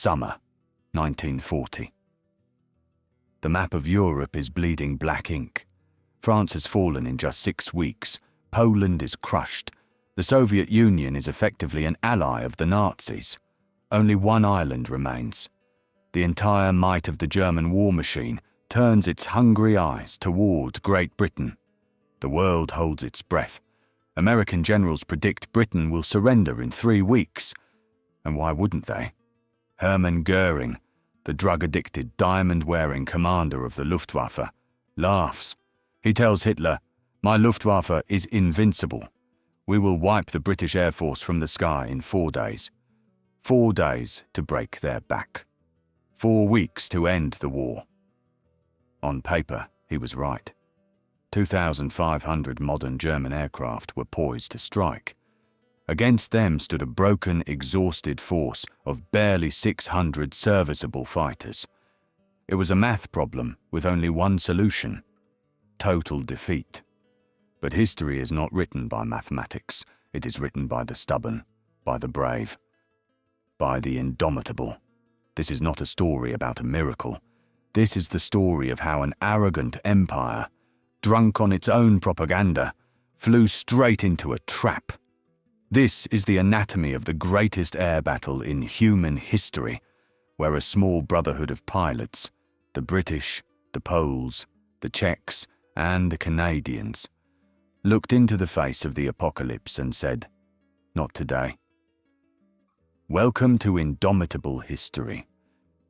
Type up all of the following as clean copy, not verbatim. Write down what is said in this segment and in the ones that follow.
Summer, 1940. The map of Europe is bleeding black ink. France has fallen in just 6 weeks. Poland is crushed. The Soviet Union is effectively an ally of the Nazis. Only one island remains. The entire might of the German war machine turns its hungry eyes toward Great Britain. The world holds its breath. American generals predict Britain will surrender in 3 weeks. And why wouldn't they? Hermann Goering, the drug-addicted, diamond-wearing commander of the Luftwaffe, laughs. He tells Hitler, "My Luftwaffe is invincible. We will wipe the British Air Force from the sky in 4 days. 4 days to break their back. 4 weeks to end the war." On paper, he was right. 2,500 modern German aircraft were poised to strike. Against them stood a broken, exhausted force of barely 600 serviceable fighters. It was a math problem with only one solution: total defeat. But history is not written by mathematics. It is written by the stubborn, by the brave, by the indomitable. This is not a story about a miracle. This is the story of how an arrogant empire, drunk on its own propaganda, flew straight into a trap. This is the anatomy of the greatest air battle in human history, where a small brotherhood of pilots, the British, the Poles, the Czechs, and the Canadians, looked into the face of the apocalypse and said, "Not today." Welcome to Indomitable history.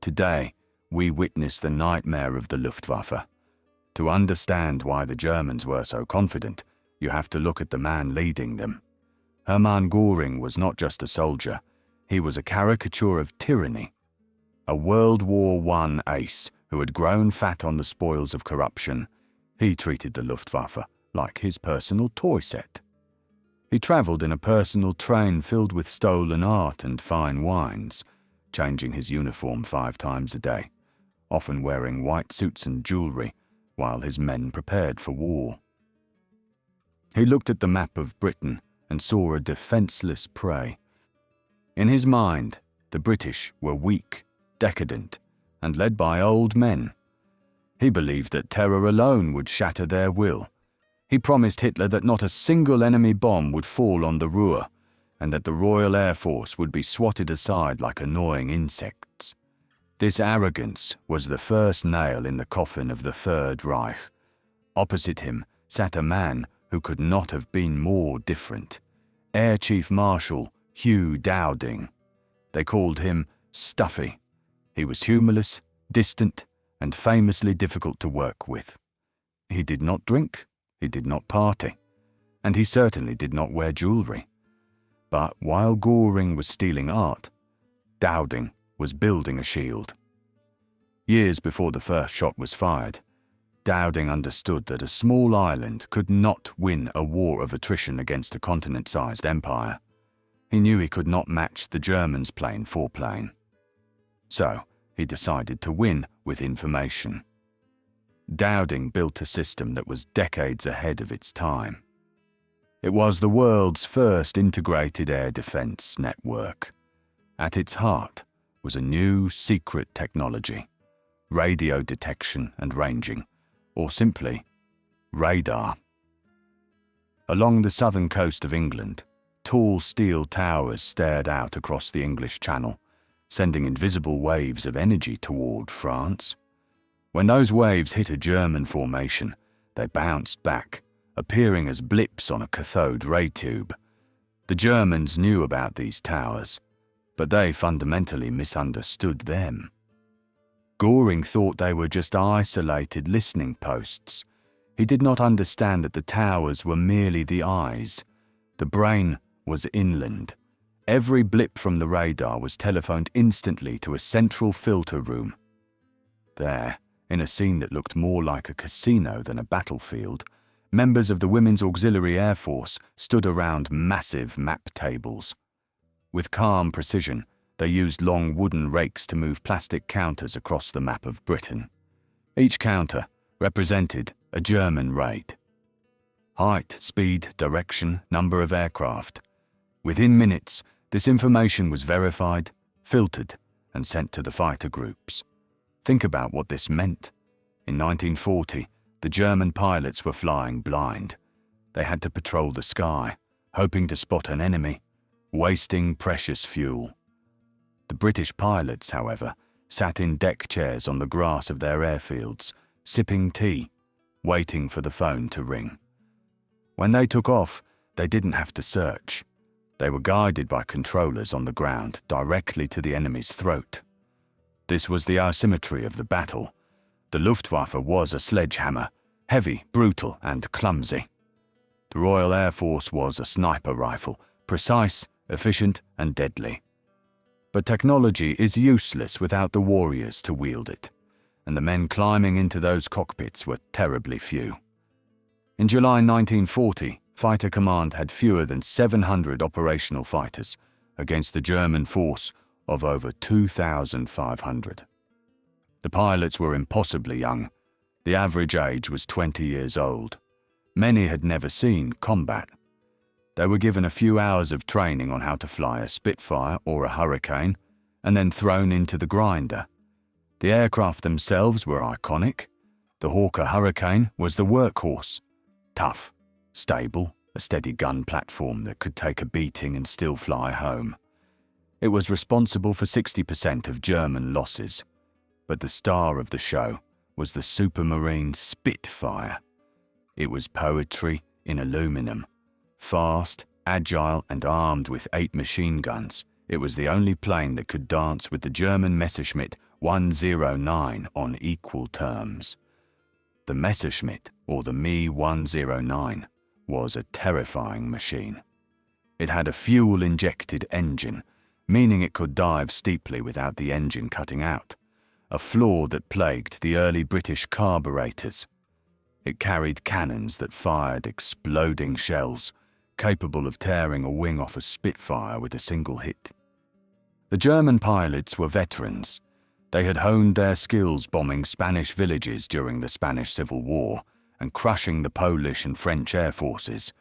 Today, we witness the nightmare of the Luftwaffe. To understand why the Germans were so confident, you have to look at the man leading them. Hermann Goering was not just a soldier, he was a caricature of tyranny. A World War I ace who had grown fat on the spoils of corruption, he treated the Luftwaffe like his personal toy set. He travelled in a personal train filled with stolen art and fine wines, changing his uniform 5 times a day, often wearing white suits and jewellery, while his men prepared for war. He looked at the map of Britain and saw a defenceless prey. In his mind, the British were weak, decadent, and led by old men. He believed that terror alone would shatter their will. He promised Hitler that not a single enemy bomb would fall on the Ruhr, and that the Royal Air Force would be swatted aside like annoying insects. This arrogance was the first nail in the coffin of the Third Reich. Opposite him sat a man who could not have been more different: Air Chief Marshal Hugh Dowding. They called him Stuffy. He was humorless, distant, and famously difficult to work with. He did not drink, he did not party, and he certainly did not wear jewellery. But while Goering was stealing art, Dowding was building a shield. Years before the first shot was fired, Dowding understood that a small island could not win a war of attrition against a continent-sized empire. He knew he could not match the Germans plane for plane. So he decided to win with information. Dowding built a system that was decades ahead of its time. It was the world's first integrated air defense network. At its heart was a new secret technology: radio detection and ranging, or simply radar. Along the southern coast of England, tall steel towers stared out across the English Channel, sending invisible waves of energy toward France. When those waves hit a German formation, they bounced back, appearing as blips on a cathode ray tube. The Germans knew about these towers, but they fundamentally misunderstood them. Goering thought they were just isolated listening posts. He did not understand that the towers were merely the eyes. The brain was inland. Every blip from the radar was telephoned instantly to a central filter room. There, in a scene that looked more like a casino than a battlefield, members of the Women's Auxiliary Air Force stood around massive map tables. With calm precision, they used long wooden rakes to move plastic counters across the map of Britain. Each counter represented a German raid. Height, speed, direction, number of aircraft. Within minutes, this information was verified, filtered, and sent to the fighter groups. Think about what this meant. In 1940, the German pilots were flying blind. They had to patrol the sky, hoping to spot an enemy, wasting precious fuel. The British pilots, however, sat in deck chairs on the grass of their airfields, sipping tea, waiting for the phone to ring. When they took off, they didn't have to search. They were guided by controllers on the ground directly to the enemy's throat. This was the asymmetry of the battle. The Luftwaffe was a sledgehammer, heavy, brutal, and clumsy. The Royal Air Force was a sniper rifle, precise, efficient, and deadly. But technology is useless without the warriors to wield it, and the men climbing into those cockpits were terribly few. In July 1940, Fighter Command had fewer than 700 operational fighters against the German force of over 2,500. The pilots were impossibly young. The average age was 20 years old. Many had never seen combat. They were given a few hours of training on how to fly a Spitfire or a Hurricane, and then thrown into the grinder. The aircraft themselves were iconic. The Hawker Hurricane was the workhorse. Tough, stable, a steady gun platform that could take a beating and still fly home. It was responsible for 60% of German losses. But the star of the show was the Supermarine Spitfire. It was poetry in aluminum. Fast, agile, and armed with 8 machine guns, it was the only plane that could dance with the German Messerschmitt 109 on equal terms. The Messerschmitt, or the Me 109, was a terrifying machine. It had a fuel-injected engine, meaning it could dive steeply without the engine cutting out, a flaw that plagued the early British carburetors. It carried cannons that fired exploding shells, capable of tearing a wing off a Spitfire with a single hit. The German pilots were veterans. They had honed their skills bombing Spanish villages during the Spanish Civil War and crushing the Polish and French air forces.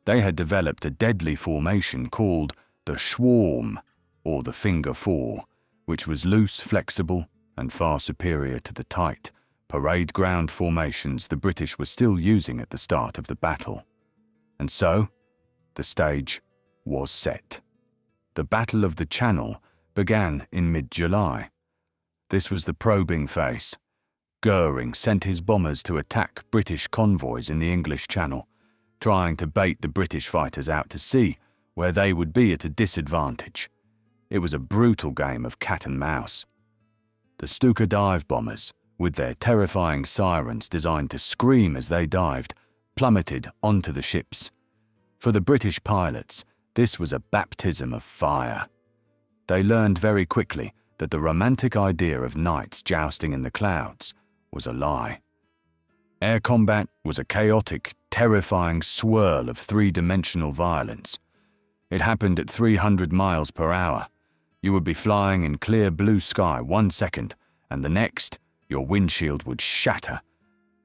They had developed a deadly formation called the Swarm, or the Finger Four, which was loose, flexible, and far superior to the tight, parade ground formations the British were still using at the start of the battle. And so, the stage was set. The Battle of the Channel began in mid-July. This was the probing phase. Goering sent his bombers to attack British convoys in the English Channel, trying to bait the British fighters out to sea, where they would be at a disadvantage. It was a brutal game of cat and mouse. The Stuka dive bombers, with their terrifying sirens designed to scream as they dived, plummeted onto the ships. For the British pilots, this was a baptism of fire. They learned very quickly that the romantic idea of knights jousting in the clouds was a lie. Air combat was a chaotic, terrifying swirl of three-dimensional violence. It happened at 300 miles per hour. You would be flying in clear blue sky 1 second, and the next, your windshield would shatter,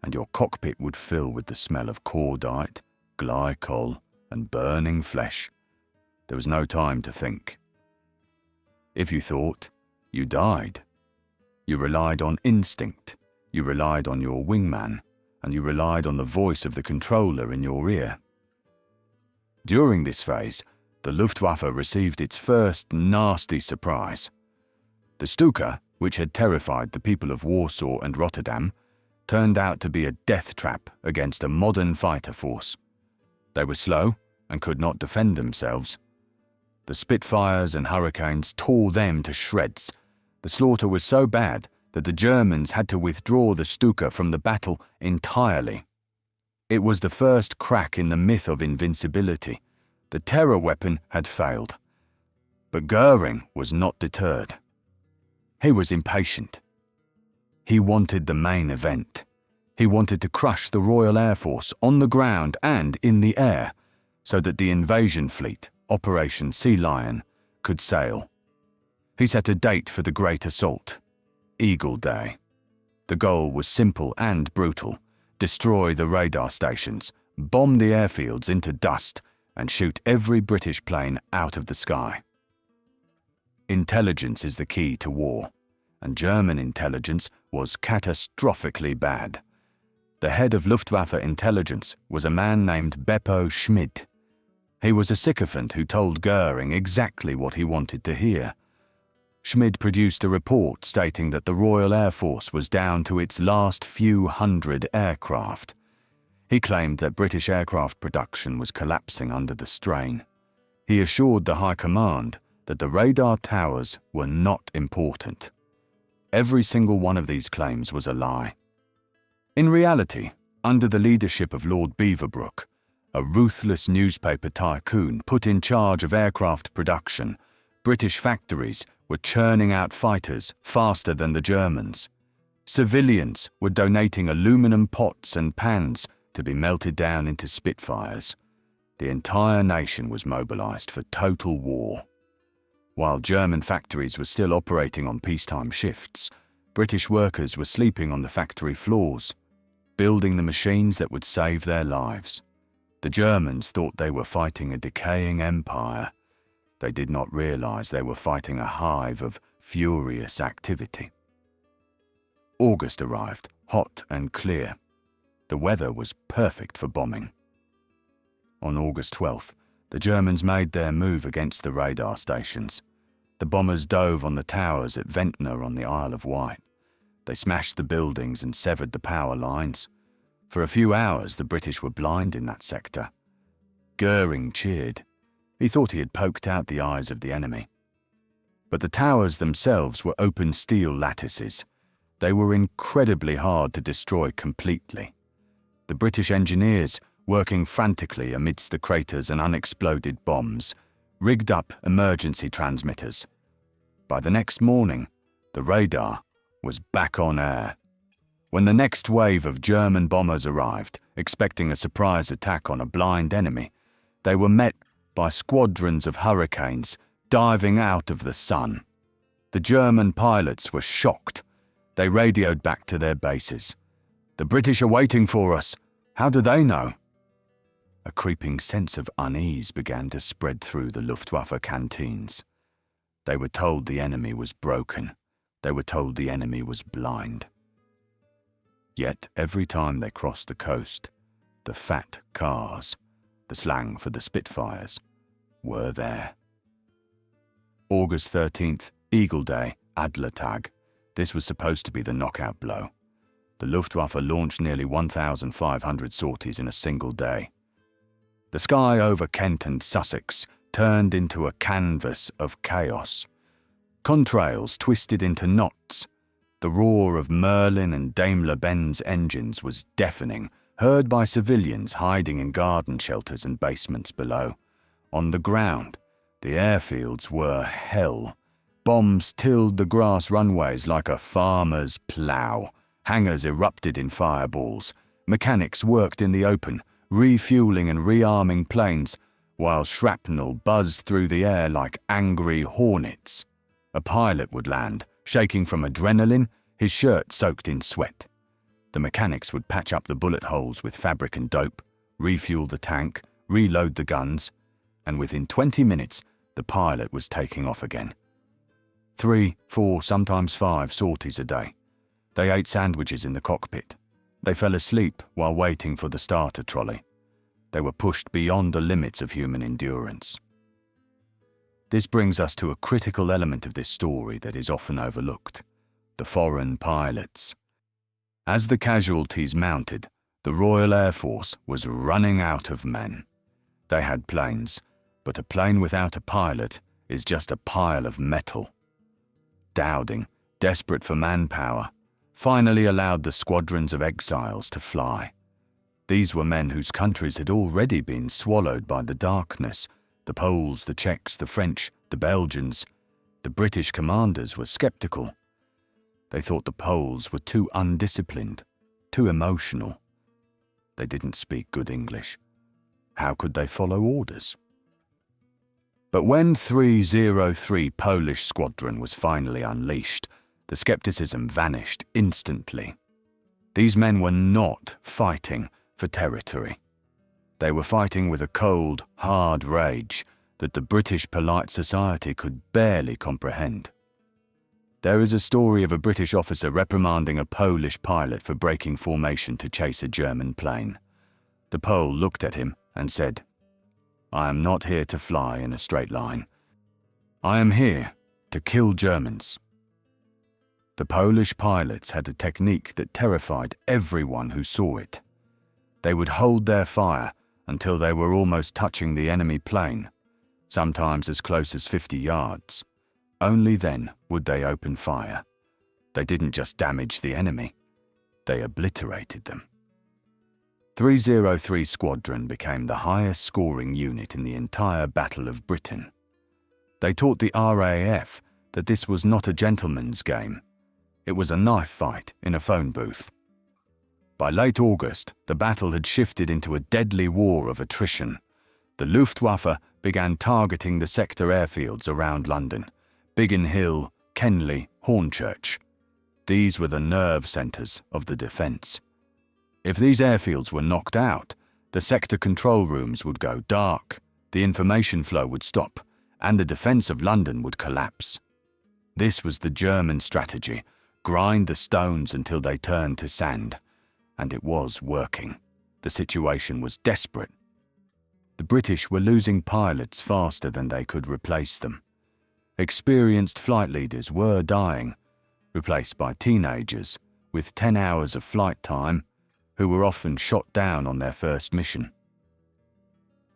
and your cockpit would fill with the smell of cordite, glycol, and burning flesh. There was no time to think. If you thought, you died. You relied on instinct, you relied on your wingman, and you relied on the voice of the controller in your ear. During this phase, the Luftwaffe received its first nasty surprise. The Stuka, which had terrified the people of Warsaw and Rotterdam, turned out to be a death trap against a modern fighter force. They were slow and could not defend themselves. The Spitfires and Hurricanes tore them to shreds. The slaughter was so bad that the Germans had to withdraw the Stuka from the battle entirely. It was the first crack in the myth of invincibility. The terror weapon had failed. But Goering was not deterred. He was impatient. He wanted the main event. He wanted to crush the Royal Air Force on the ground and in the air, so that the invasion fleet, Operation Sea Lion, could sail. He set a date for the Great Assault, Eagle Day. The goal was simple and brutal: destroy the radar stations, bomb the airfields into dust, and shoot every British plane out of the sky. Intelligence is the key to war, and German intelligence was catastrophically bad. The head of Luftwaffe intelligence was a man named Beppo Schmidt. He was a sycophant who told Goering exactly what he wanted to hear. Schmidt produced a report stating that the Royal Air Force was down to its last few hundred aircraft. He claimed that British aircraft production was collapsing under the strain. He assured the High Command that the radar towers were not important. Every single one of these claims was a lie. In reality, under the leadership of Lord Beaverbrook, a ruthless newspaper tycoon put in charge of aircraft production, British factories were churning out fighters faster than the Germans. Civilians were donating aluminum pots and pans to be melted down into Spitfires. The entire nation was mobilized for total war. While German factories were still operating on peacetime shifts, British workers were sleeping on the factory floors, building the machines that would save their lives. The Germans thought they were fighting a decaying empire. They did not realize they were fighting a hive of furious activity. August arrived, hot and clear. The weather was perfect for bombing. On August 12th, the Germans made their move against the radar stations. The bombers dove on the towers at Ventnor on the Isle of Wight. They smashed the buildings and severed the power lines. For a few hours, the British were blind in that sector. Goering cheered. He thought he had poked out the eyes of the enemy. But the towers themselves were open steel lattices. They were incredibly hard to destroy completely. The British engineers, working frantically amidst the craters and unexploded bombs, rigged up emergency transmitters. By the next morning, the radar was back on air. When the next wave of German bombers arrived, expecting a surprise attack on a blind enemy, they were met by squadrons of hurricanes diving out of the sun. The German pilots were shocked. They radioed back to their bases. "The British are waiting for us. How do they know?" A creeping sense of unease began to spread through the Luftwaffe canteens. They were told the enemy was broken. They were told the enemy was blind. Yet every time they crossed the coast, the fat cars, the slang for the Spitfires, were there. August 13th, Eagle Day, Adlertag. This was supposed to be the knockout blow. The Luftwaffe launched nearly 1,500 sorties in a single day. The sky over Kent and Sussex turned into a canvas of chaos. Contrails twisted into knots. The roar of Merlin and Daimler-Benz engines was deafening, heard by civilians hiding in garden shelters and basements below. On the ground, the airfields were hell. Bombs tilled the grass runways like a farmer's plough. Hangars erupted in fireballs. Mechanics worked in the open, refueling and rearming planes, while shrapnel buzzed through the air like angry hornets. A pilot would land, shaking from adrenaline, his shirt soaked in sweat. The mechanics would patch up the bullet holes with fabric and dope, refuel the tank, reload the guns, and within 20 minutes, the pilot was taking off again. 3, 4, sometimes 5 sorties a day. They ate sandwiches in the cockpit. They fell asleep while waiting for the starter trolley. They were pushed beyond the limits of human endurance. This brings us to a critical element of this story that is often overlooked: the foreign pilots. As the casualties mounted, the Royal Air Force was running out of men. They had planes, but a plane without a pilot is just a pile of metal. Dowding, desperate for manpower, finally allowed the squadrons of exiles to fly. These were men whose countries had already been swallowed by the darkness: the Poles, the Czechs, the French, the Belgians. The British commanders were skeptical. They thought the Poles were too undisciplined, too emotional. They didn't speak good English. How could they follow orders? But when 303 Polish Squadron was finally unleashed, the skepticism vanished instantly. These men were not fighting for territory. They were fighting with a cold, hard rage. that the British polite society could barely comprehend. There is a story of a British officer reprimanding a Polish pilot for breaking formation to chase a German plane. The Pole looked at him and said, "I am not here to fly in a straight line. I am here to kill Germans." The Polish pilots had a technique that terrified everyone who saw it. They would hold their fire until they were almost touching the enemy plane, sometimes as close as 50 yards. Only then would they open fire. They didn't just damage the enemy, they obliterated them. 303 Squadron became the highest scoring unit in the entire Battle of Britain. They taught the RAF that this was not a gentleman's game. It was a knife fight in a phone booth. By late August, the battle had shifted into a deadly war of attrition. The Luftwaffe began targeting the sector airfields around London: Biggin Hill, Kenley, Hornchurch. These were the nerve centres of the defence. If these airfields were knocked out, the sector control rooms would go dark, the information flow would stop, and the defence of London would collapse. This was the German strategy: grind the stones until they turned to sand. And it was working. The situation was desperate. The British were losing pilots faster than they could replace them. Experienced flight leaders were dying, replaced by teenagers with 10 hours of flight time, who were often shot down on their first mission.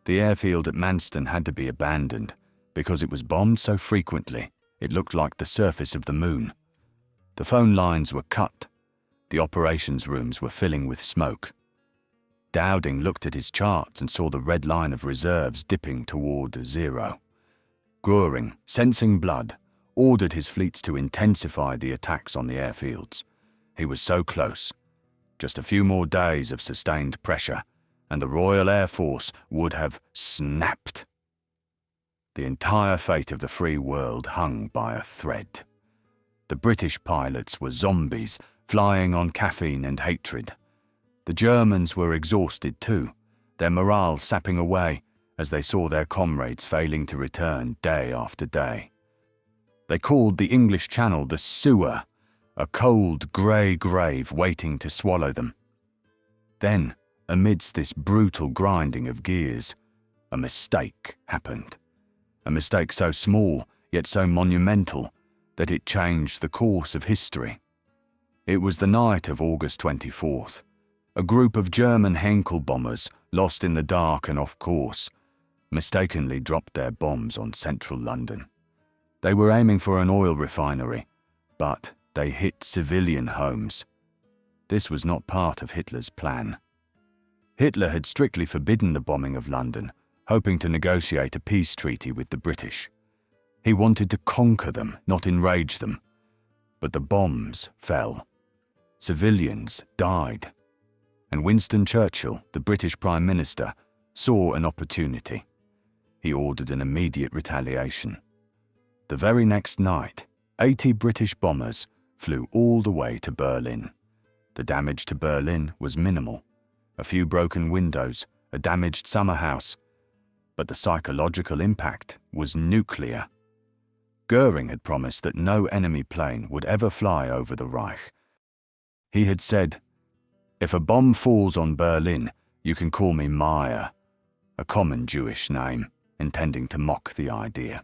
The airfield at Manston had to be abandoned because it was bombed so frequently it looked like the surface of the moon. The phone lines were cut. The operations rooms were filling with smoke. Dowding looked at his charts and saw the red line of reserves dipping toward zero. Goering, sensing blood, ordered his fleets to intensify the attacks on the airfields. He was so close. Just a few more days of sustained pressure, and the Royal Air Force would have snapped. The entire fate of the free world hung by a thread. The British pilots were zombies, flying on caffeine and hatred. The Germans were exhausted too, their morale sapping away as they saw their comrades failing to return day after day. They called the English Channel the sewer, a cold grey grave waiting to swallow them. Then, amidst this brutal grinding of gears, a mistake happened. A mistake so small, yet so monumental, that it changed the course of history. It was the night of August 24th. A group of German Henkel bombers, lost in the dark and off course, mistakenly dropped their bombs on central London. They were aiming for an oil refinery, but they hit civilian homes. This was not part of Hitler's plan. Hitler had strictly forbidden the bombing of London, hoping to negotiate a peace treaty with the British. He wanted to conquer them, not enrage them. But the bombs fell. Civilians died. And Winston Churchill, the British Prime Minister, saw an opportunity. He ordered an immediate retaliation. The very next night, 80 British bombers flew all the way to Berlin. The damage to Berlin was minimal. A few broken windows, a damaged summer house. But the psychological impact was nuclear. Goering had promised that no enemy plane would ever fly over the Reich. He had said, "If a bomb falls on Berlin, you can call me Meyer," a common Jewish name, intending to mock the idea.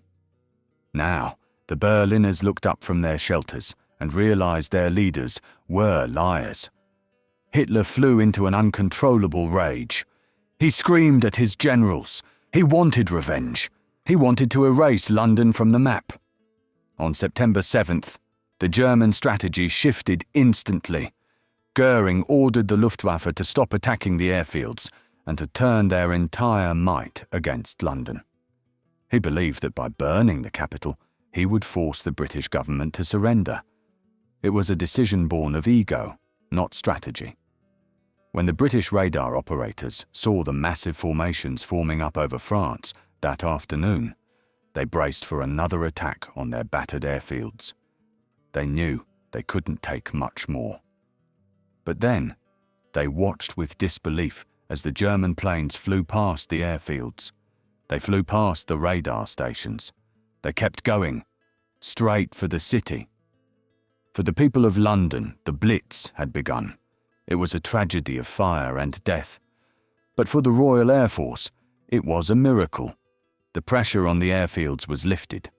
Now, the Berliners looked up from their shelters and realized their leaders were liars. Hitler flew into an uncontrollable rage. He screamed at his generals. He wanted revenge. He wanted to erase London from the map. On September 7th, the German strategy shifted instantly. Goering ordered the Luftwaffe to stop attacking the airfields and to turn their entire might against London. He believed that by burning the capital, he would force the British government to surrender. It was a decision born of ego, not strategy. When the British radar operators saw the massive formations forming up over France that afternoon, they braced for another attack on their battered airfields. They knew they couldn't take much more. But then, they watched with disbelief as the German planes flew past the airfields. They flew past the radar stations. They kept going, straight for the city. For the people of London, the Blitz had begun. It was a tragedy of fire and death. But for the Royal Air Force, it was a miracle. The pressure on the airfields was lifted.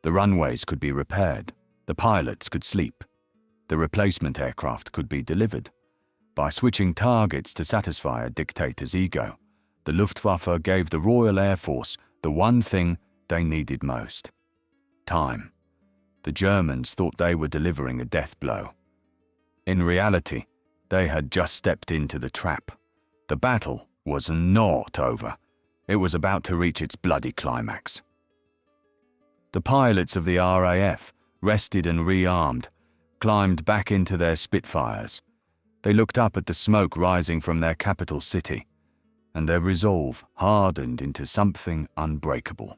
The runways could be repaired. The pilots could sleep. The replacement aircraft could be delivered. By switching targets to satisfy a dictator's ego, the Luftwaffe gave the Royal Air Force the one thing they needed most: time. The Germans thought they were delivering a death blow. In reality, they had just stepped into the trap. The battle was not over. It was about to reach its bloody climax. The pilots of the RAF, rested and rearmed, climbed back into their Spitfires. They looked up at the smoke rising from their capital city, and their resolve hardened into something unbreakable.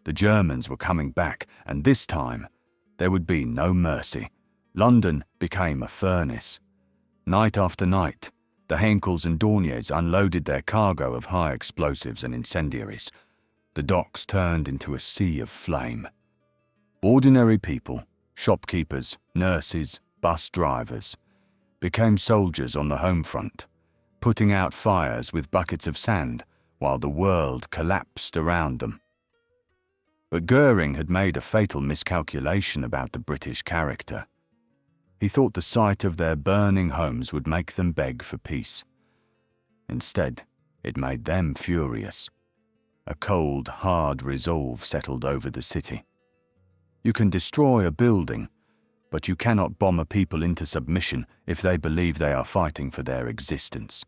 The Germans were coming back, and this time, there would be no mercy. London became a furnace. Night after night, the Henkels and Dorniers unloaded their cargo of high explosives and incendiaries. The docks turned into a sea of flame. Ordinary people, shopkeepers, nurses, bus drivers, became soldiers on the home front, putting out fires with buckets of sand while the world collapsed around them. But Goering had made a fatal miscalculation about the British character. He thought the sight of their burning homes would make them beg for peace. Instead, it made them furious. A cold, hard resolve settled over the city. You can destroy a building, but you cannot bomb a people into submission if they believe they are fighting for their existence.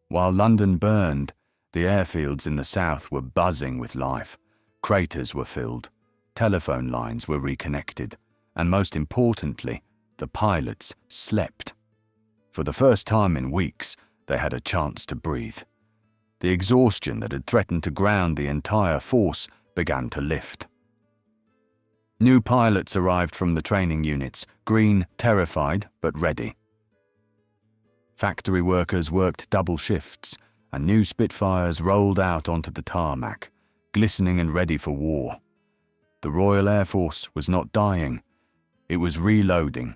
While London burned, the airfields in the south were buzzing with life. Craters were filled, telephone lines were reconnected, and most importantly, the pilots slept. For the first time in weeks, they had a chance to breathe. The exhaustion that had threatened to ground the entire force began to lift. New pilots arrived from the training units, green, terrified, but ready. Factory workers worked double shifts, and new Spitfires rolled out onto the tarmac, glistening and ready for war. The Royal Air Force was not dying. It was reloading.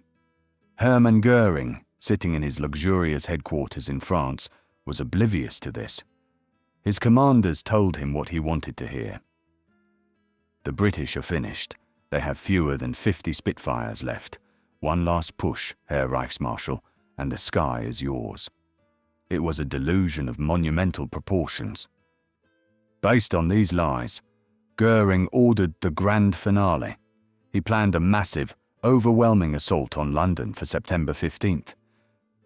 Hermann Goering, sitting in his luxurious headquarters in France, was oblivious to this. His commanders told him what he wanted to hear. The British are finished. They have fewer than 50 Spitfires left. One last push, Herr Reichsmarschall, and the sky is yours. It was a delusion of monumental proportions. Based on these lies, Goering ordered the grand finale. He planned a massive, overwhelming assault on London for September 15th.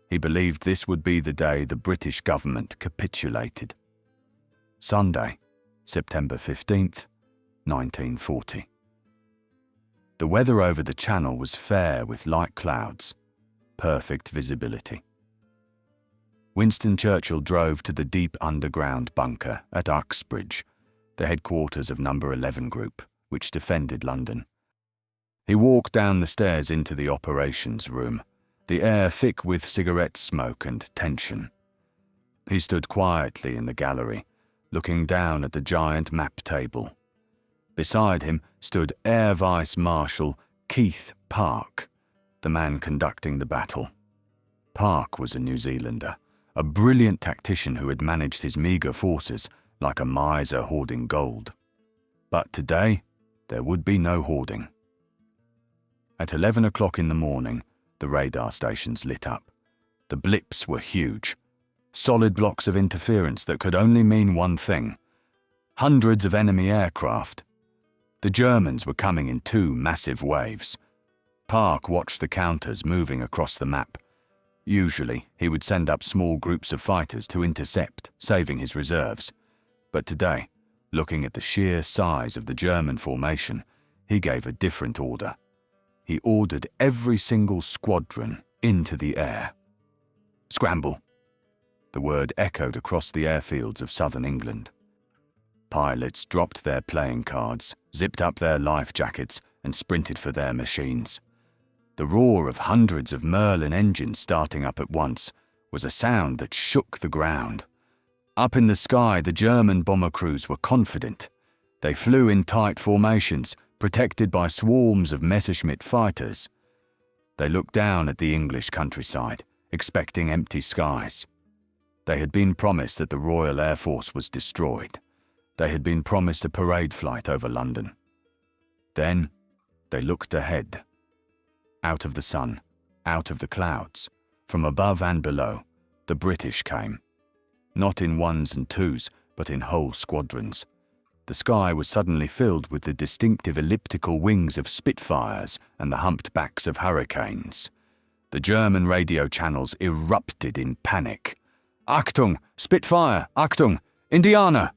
He believed this would be the day the British government capitulated. Sunday, September 15th, 1940. The weather over the Channel was fair with light clouds, perfect visibility. Winston Churchill drove to the deep underground bunker at Uxbridge, the headquarters of No. 11 Group, which defended London. He walked down the stairs into the operations room, the air thick with cigarette smoke and tension. He stood quietly in the gallery, looking down at the giant map table. Beside him stood Air Vice Marshal Keith Park, the man conducting the battle. Park was a New Zealander, a brilliant tactician who had managed his meagre forces like a miser hoarding gold. But today, there would be no hoarding. At 11 o'clock in the morning, the radar stations lit up. The blips were huge, solid blocks of interference that could only mean one thing: hundreds of enemy aircraft. The Germans were coming in two massive waves. Park watched the counters moving across the map. Usually, he would send up small groups of fighters to intercept, saving his reserves. But today, looking at the sheer size of the German formation, he gave a different order. He ordered every single squadron into the air. Scramble! The word echoed across the airfields of southern England. Pilots dropped their playing cards, zipped up their life jackets, and sprinted for their machines. The roar of hundreds of Merlin engines starting up at once was a sound that shook the ground. Up in the sky, the German bomber crews were confident. They flew in tight formations, protected by swarms of Messerschmitt fighters. They looked down at the English countryside, expecting empty skies. They had been promised that the Royal Air Force was destroyed. They had been promised a parade flight over London. Then they looked ahead. Out of the sun, out of the clouds, from above and below, the British came. Not in ones and twos, but in whole squadrons. The sky was suddenly filled with the distinctive elliptical wings of Spitfires and the humped backs of Hurricanes. The German radio channels erupted in panic. Achtung! Spitfire! Achtung! Indianer!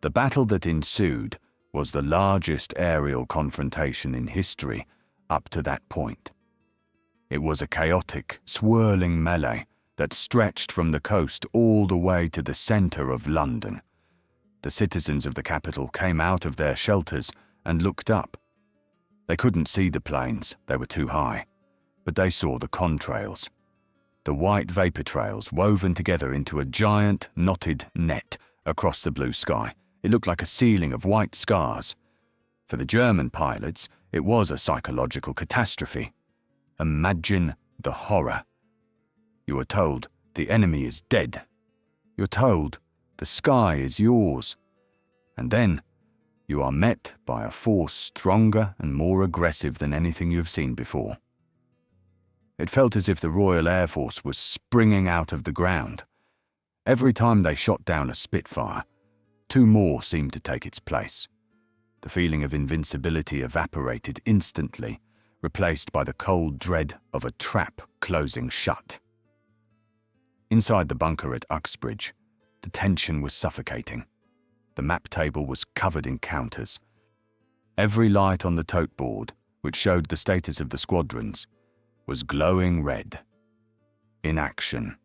The battle that ensued was the largest aerial confrontation in history up to that point. It was a chaotic, swirling melee that stretched from the coast all the way to the centre of London. The citizens of the capital came out of their shelters and looked up. They couldn't see the planes, they were too high, but they saw the contrails. The white vapour trails woven together into a giant, knotted net across the blue sky. It looked like a ceiling of white scars. For the German pilots, it was a psychological catastrophe. Imagine the horror. You are told the enemy is dead. You're told the sky is yours. And then you are met by a force stronger and more aggressive than anything you have seen before. It felt as if the Royal Air Force was springing out of the ground. Every time they shot down a Spitfire, two more seemed to take its place. The feeling of invincibility evaporated instantly, replaced by the cold dread of a trap closing shut. Inside the bunker at Uxbridge, the tension was suffocating. The map table was covered in counters. Every light on the tote board, which showed the status of the squadrons, was glowing red. Inaction.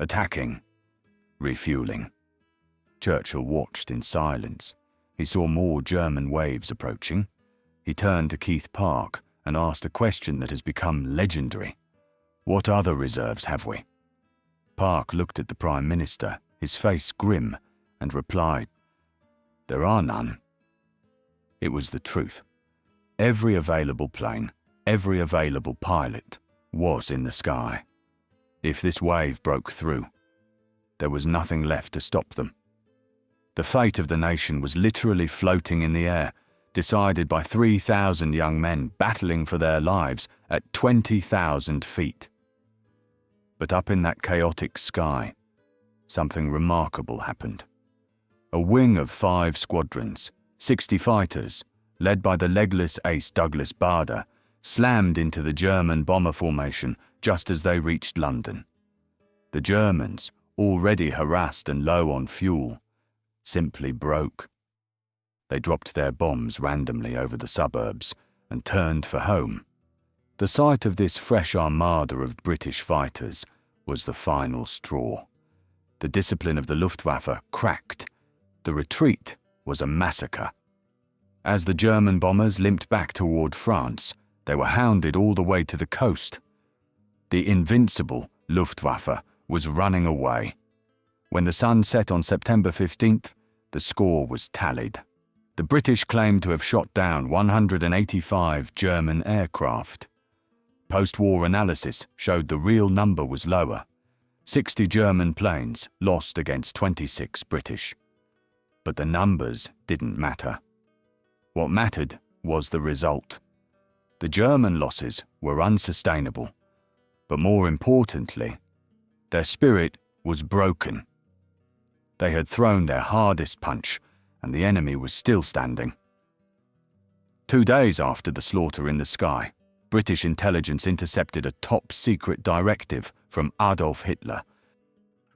Attacking. Refueling. Churchill watched in silence. He saw more German waves approaching. He turned to Keith Park and asked a question that has become legendary. What other reserves have we? Park looked at the Prime Minister, his face grim, and replied, "There are none." It was the truth. Every available plane, every available pilot was in the sky. If this wave broke through, there was nothing left to stop them. The fate of the nation was literally floating in the air, decided by 3,000 young men battling for their lives at 20,000 feet. But up in that chaotic sky, something remarkable happened. A wing of 5 squadrons, 60 fighters, led by the legless ace Douglas Bader, slammed into the German bomber formation just as they reached London. The Germans, already harassed and low on fuel, simply broke. They dropped their bombs randomly over the suburbs and turned for home. The sight of this fresh armada of British fighters was the final straw. The discipline of the Luftwaffe cracked. The retreat was a massacre. As the German bombers limped back toward France, they were hounded all the way to the coast. The Invincible Luftwaffe was running away. When the sun set on September 15th, the score was tallied. The British claimed to have shot down 185 German aircraft. Post-war analysis showed the real number was lower. 60 German planes lost against 26 British. But the numbers didn't matter. What mattered was the result. The German losses were unsustainable, but more importantly, their spirit was broken. They had thrown their hardest punch, and the enemy was still standing. 2 days after the slaughter in the sky, British intelligence intercepted a top-secret directive from Adolf Hitler.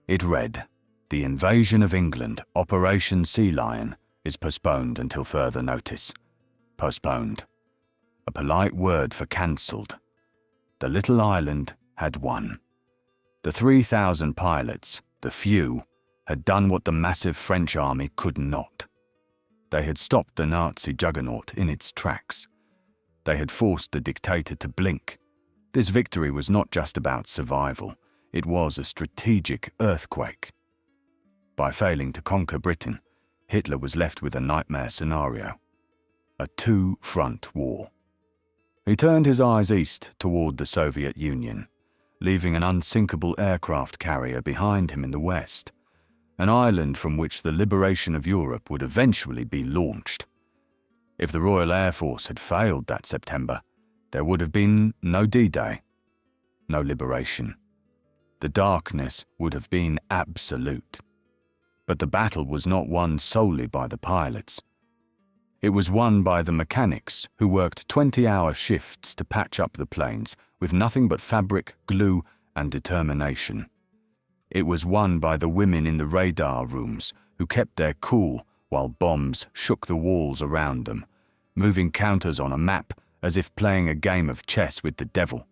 It read, "The invasion of England, Operation Sea Lion, is postponed until further notice." Postponed. A polite word for cancelled. The little island had won. The 3,000 pilots, the few, had done what the massive French army could not. They had stopped the Nazi juggernaut in its tracks. They had forced the dictator to blink. This victory was not just about survival. It was a strategic earthquake. By failing to conquer Britain, Hitler was left with a nightmare scenario: a two-front war. He turned his eyes east toward the Soviet Union, leaving an unsinkable aircraft carrier behind him in the west, an island from which the liberation of Europe would eventually be launched. If the Royal Air Force had failed that September, there would have been no D-Day, no liberation. The darkness would have been absolute. But the battle was not won solely by the pilots. It was won by the mechanics who worked 20-hour shifts to patch up the planes with nothing but fabric, glue, and determination. It was won by the women in the radar rooms who kept their cool while bombs shook the walls around them, moving counters on a map as if playing a game of chess with the devil.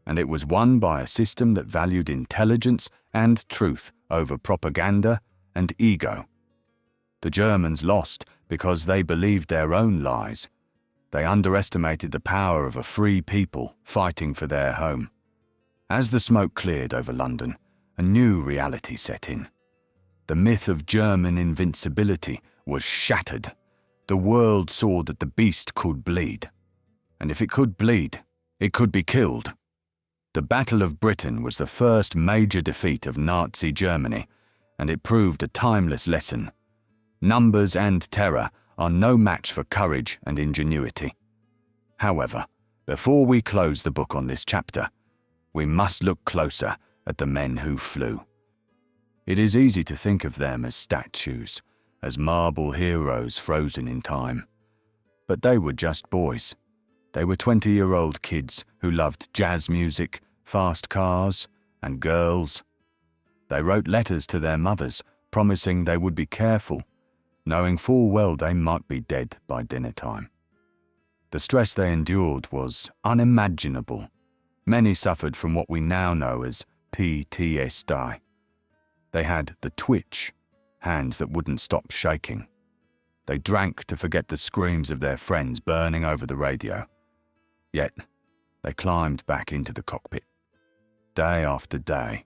And it was won by a system that valued intelligence and truth over propaganda and ego. The Germans lost because they believed their own lies. They underestimated the power of a free people fighting for their home. As the smoke cleared over London, a new reality set in. The myth of German invincibility was shattered. The world saw that the beast could bleed. And if it could bleed, it could be killed. The Battle of Britain was the first major defeat of Nazi Germany, and it proved a timeless lesson. Numbers and terror are no match for courage and ingenuity. However, before we close the book on this chapter, we must look closer at the men who flew. It is easy to think of them as statues, as marble heroes frozen in time. But they were just boys. They were 20-year-old kids who loved jazz music, fast cars, and girls. They wrote letters to their mothers, promising they would be careful, knowing full well they might be dead by dinner time. The stress they endured was unimaginable. Many suffered from what we now know as PTSD. They had the twitch, hands that wouldn't stop shaking. They drank to forget the screams of their friends burning over the radio. Yet, they climbed back into the cockpit, day after day.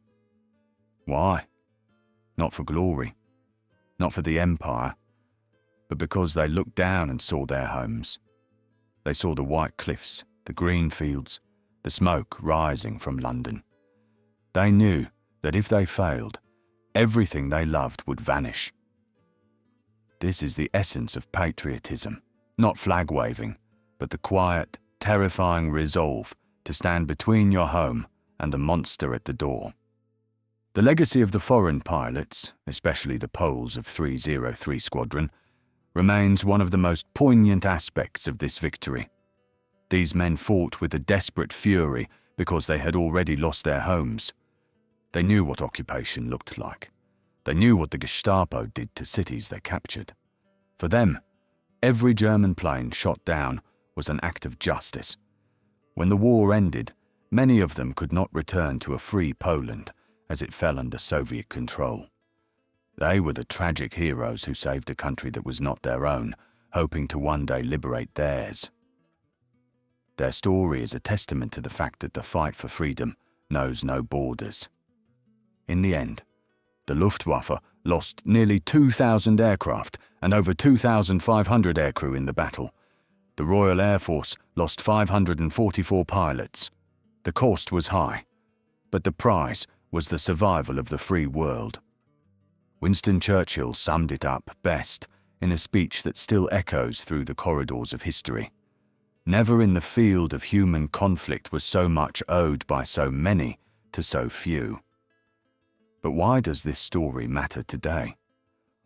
Why? Not for glory, not for the empire, but because they looked down and saw their homes. They saw the white cliffs, the green fields, the smoke rising from London. They knew that if they failed, everything they loved would vanish. This is the essence of patriotism, not flag-waving, but the quiet, terrifying resolve to stand between your home and the monster at the door. The legacy of the foreign pilots, especially the Poles of 303 Squadron, remains one of the most poignant aspects of this victory. These men fought with a desperate fury because they had already lost their homes. They knew what occupation looked like. They knew what the Gestapo did to cities they captured. For them, every German plane shot down was an act of justice. When the war ended, many of them could not return to a free Poland as it fell under Soviet control. They were the tragic heroes who saved a country that was not their own, hoping to one day liberate theirs. Their story is a testament to the fact that the fight for freedom knows no borders. In the end, the Luftwaffe lost nearly 2,000 aircraft and over 2,500 aircrew in the battle. The Royal Air Force lost 544 pilots. The cost was high, but the prize was the survival of the free world. Winston Churchill summed it up best in a speech that still echoes through the corridors of history. Never in the field of human conflict was so much owed by so many to so few. But why does this story matter today?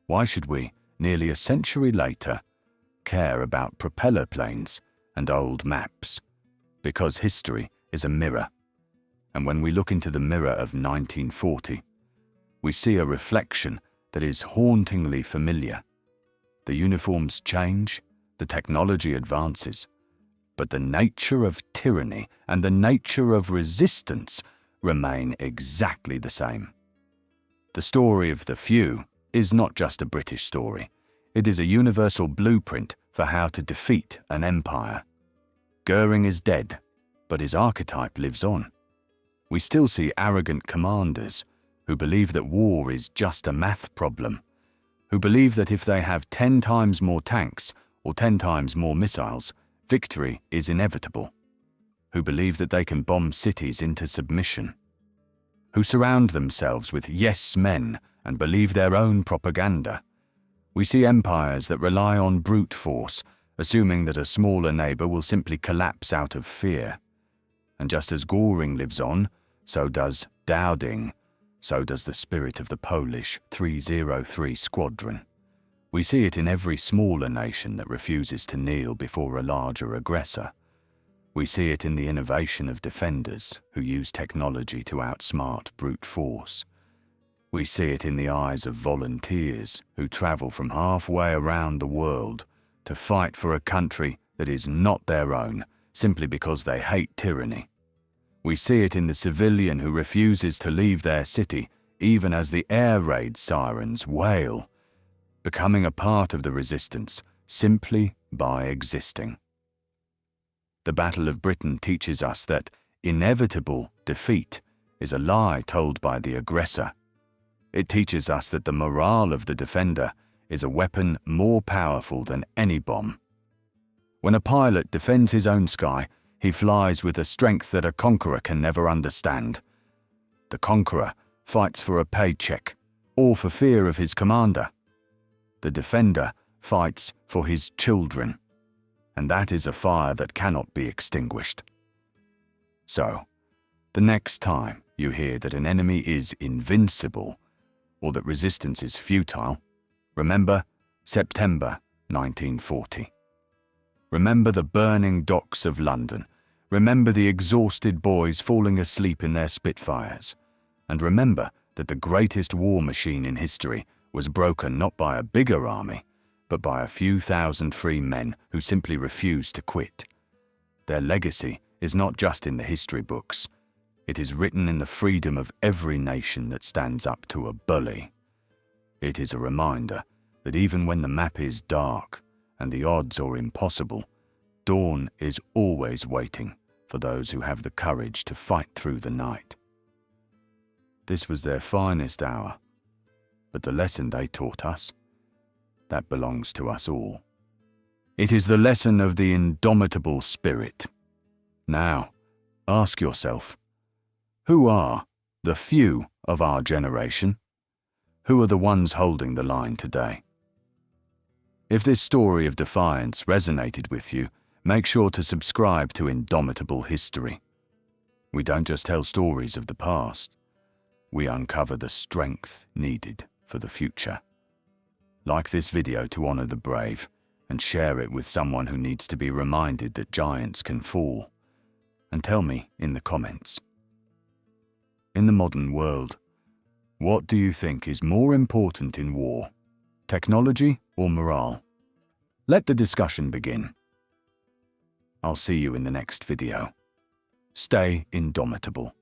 Why should we, nearly a century later, care about propeller planes and old maps? Because history is a mirror. And when we look into the mirror of 1940, we see a reflection that is hauntingly familiar. The uniforms change, the technology advances, but the nature of tyranny and the nature of resistance remain exactly the same. The story of the few is not just a British story. It is a universal blueprint for how to defeat an empire. Goering is dead, but his archetype lives on. We still see arrogant commanders who believe that war is just a math problem, who believe that if they have 10 times more tanks or 10 times more missiles, victory is inevitable, who believe that they can bomb cities into submission, who surround themselves with yes men and believe their own propaganda. We see empires that rely on brute force, assuming that a smaller neighbor will simply collapse out of fear. And just as Goering lives on, so does Dowding, so does the spirit of the Polish 303 Squadron. We see it in every smaller nation that refuses to kneel before a larger aggressor. We see it in the innovation of defenders who use technology to outsmart brute force. We see it in the eyes of volunteers who travel from halfway around the world to fight for a country that is not their own simply because they hate tyranny. We see it in the civilian who refuses to leave their city even as the air raid sirens wail, becoming a part of the resistance simply by existing. The Battle of Britain teaches us that inevitable defeat is a lie told by the aggressor. It teaches us that the morale of the defender is a weapon more powerful than any bomb. When a pilot defends his own sky, he flies with a strength that a conqueror can never understand. The conqueror fights for a paycheck or for fear of his commander. The defender fights for his children, and that is a fire that cannot be extinguished. So, the next time you hear that an enemy is invincible or that resistance is futile, remember September 1940. Remember the burning docks of London. Remember the exhausted boys falling asleep in their Spitfires. And remember that the greatest war machine in history was broken not by a bigger army, but by a few thousand free men who simply refused to quit. Their legacy is not just in the history books. It is written in the freedom of every nation that stands up to a bully. It is a reminder that even when the map is dark and the odds are impossible, dawn is always waiting for those who have the courage to fight through the night. This was their finest hour, but the lesson they taught us, that belongs to us all. It is the lesson of the indomitable spirit. Now, ask yourself, who are the few of our generation? Who are the ones holding the line today? If this story of defiance resonated with you, make sure to subscribe to Indomitable History. We don't just tell stories of the past, we uncover the strength needed for the future. Like this video to honor the brave, and share it with someone who needs to be reminded that giants can fall. And tell me in the comments. In the modern world, what do you think is more important in war? Technology or morale? Let the discussion begin. I'll see you in the next video. Stay indomitable.